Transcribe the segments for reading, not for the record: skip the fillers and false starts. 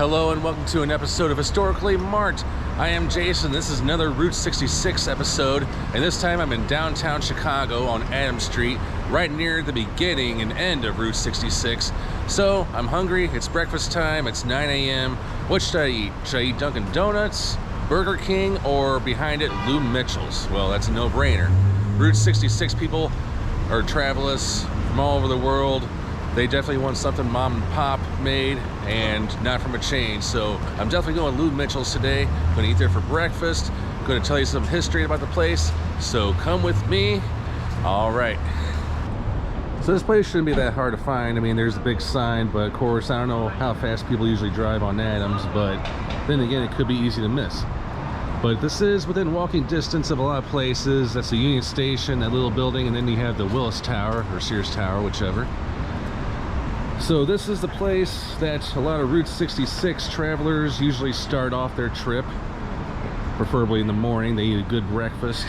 Hello and welcome to an episode of Historically Marked. I am Jason. This is another Route 66 episode, and this time I'm in downtown Chicago on Adams Street, right near the beginning and end of Route 66. So I'm hungry, it's breakfast time, it's 9 a.m. What should I eat? Should I eat Dunkin' Donuts, Burger King, or behind it, Lou Mitchell's? Well, that's a no-brainer. Route 66 people are travelers from all over the world. They definitely want something mom and pop made and not from a chain. So I'm definitely going Lou Mitchell's today. I'm gonna eat there for breakfast. I'm gonna tell you some history about the place. So come with me. All right. So this place shouldn't be that hard to find. I mean, there's a big sign, but of course, I don't know how fast people usually drive on Adams, but then again, it could be easy to miss. But this is within walking distance of a lot of places. That's the Union Station, that little building, and then you have the Willis Tower, or Sears Tower, whichever. So this is the place that a lot of Route 66 travelers usually start off their trip. Preferably in the morning. They eat a good breakfast,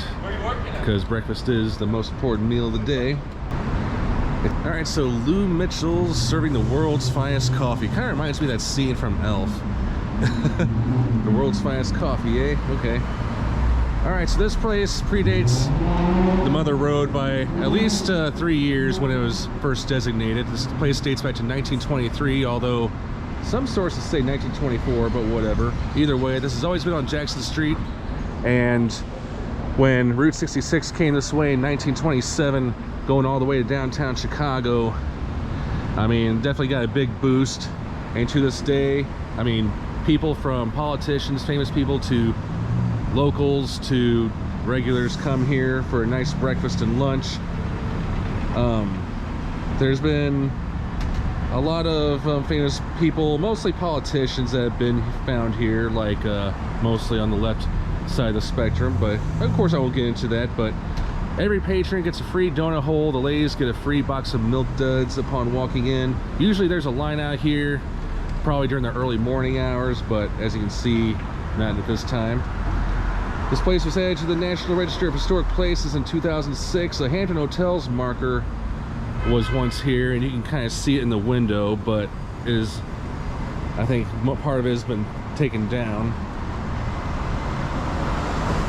because breakfast is the most important meal of the day. Alright, so Lou Mitchell's serving the world's finest coffee. Kind of reminds me of that scene from Elf. The world's finest coffee, eh? Okay. Alright, so this place predates the Mother Road by at least 3 years when it was first designated. This place dates back to 1923, although some sources say 1924, but whatever. Either way, this has always been on Jackson Street, and when Route 66 came this way in 1927, going all the way to downtown Chicago, I mean, definitely got a big boost. And to this day, I mean, people from politicians, famous people, to locals to regulars come here for a nice breakfast and lunch. There's been a lot of famous people, mostly politicians, that have been found here, like mostly on the left side of the spectrum, but of course I won't get into that. But every patron gets a free donut hole. The ladies get a free box of Milk Duds upon walking in. Usually there's a line out here, probably during the early morning hours, but as you can see, not at this time. This place was added to the National Register of Historic Places in 2006. The Hampton Hotels marker was once here, and you can kind of see it in the window, but it is, I think part of it has been taken down.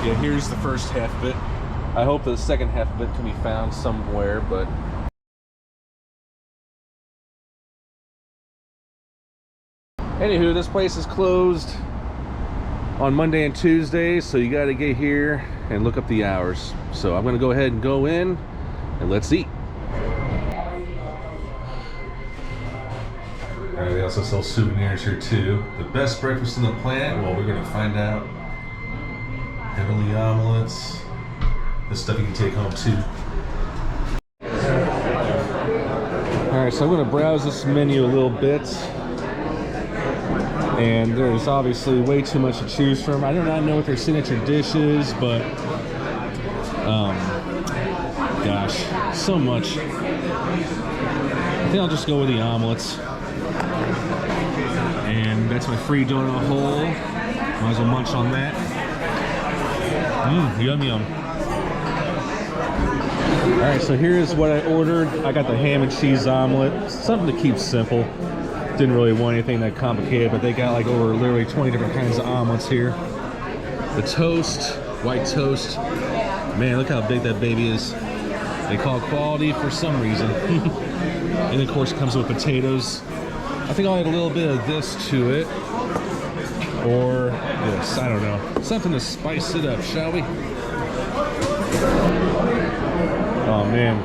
Yeah, here's the first half of it. I hope the second half of it can be found somewhere, but anywho, this place is closed on Monday and Tuesday, so you got to get here and look up the hours. So I'm gonna go ahead and go in and let's eat. Alright, they also sell souvenirs here too. The best breakfast on the planet? Well, we're gonna find out. Heavenly omelets. This stuff you can take home too. Alright, so I'm gonna browse this menu a little bit. And there's obviously way too much to choose from. I do not know what their signature dish is, but gosh, so much. I think I'll just go with the omelets. And that's my free donut hole. Might as well munch on that. Yum yum. Alright, so here's what I ordered. I got the ham and cheese omelet. Something to keep simple. Didn't really want anything that complicated, but they got like over literally 20 different kinds of omelets here. The toast, white toast. Man, look how big that baby is. They call it quality for some reason. And of course it comes with potatoes. I think I'll add a little bit of this to it. Or this, I don't know. Something to spice it up, shall we? Oh man.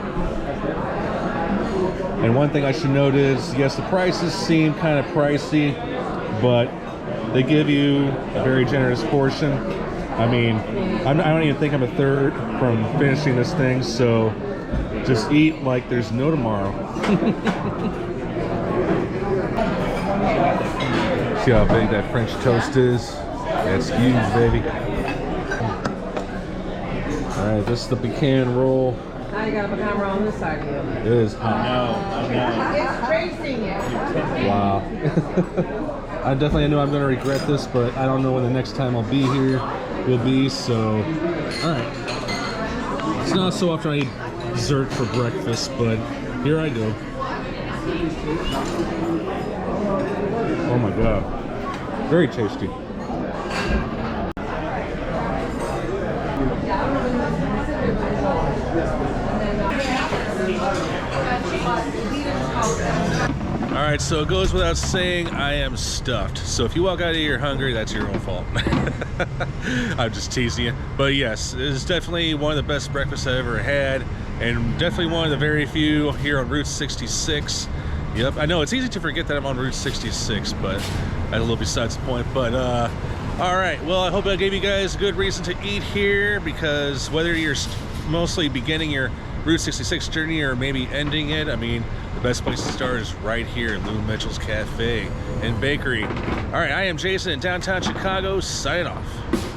And one thing I should note is, yes, the prices seem kind of pricey, but they give you a very generous portion. I mean, I don't even think I'm a third from finishing this thing, so just eat like there's no tomorrow. See how big that French toast is? That's huge, baby. All right, this is the pecan roll. Now you got a pecan roll on this side of you. It is hot. It's tracing it. Wow. I definitely know I'm going to regret this, but I don't know when the next time I'll be here will be, so alright. It's not so often I eat dessert for breakfast, but here I go. Oh my god. Very tasty. All right, so it goes without saying, I am stuffed. So if you walk out of here hungry, that's your own fault. I'm just teasing you. But yes, it is definitely one of the best breakfasts I've ever had, and definitely one of the very few here on Route 66. Yep, I know it's easy to forget that I'm on Route 66, but that's a little besides the point. But all right, well, I hope I gave you guys a good reason to eat here, because whether you're mostly beginning your Route 66 journey or maybe ending it, I mean, the best place to start is right here at Lou Mitchell's Cafe and Bakery. All right, I am Jason in downtown Chicago, signing off.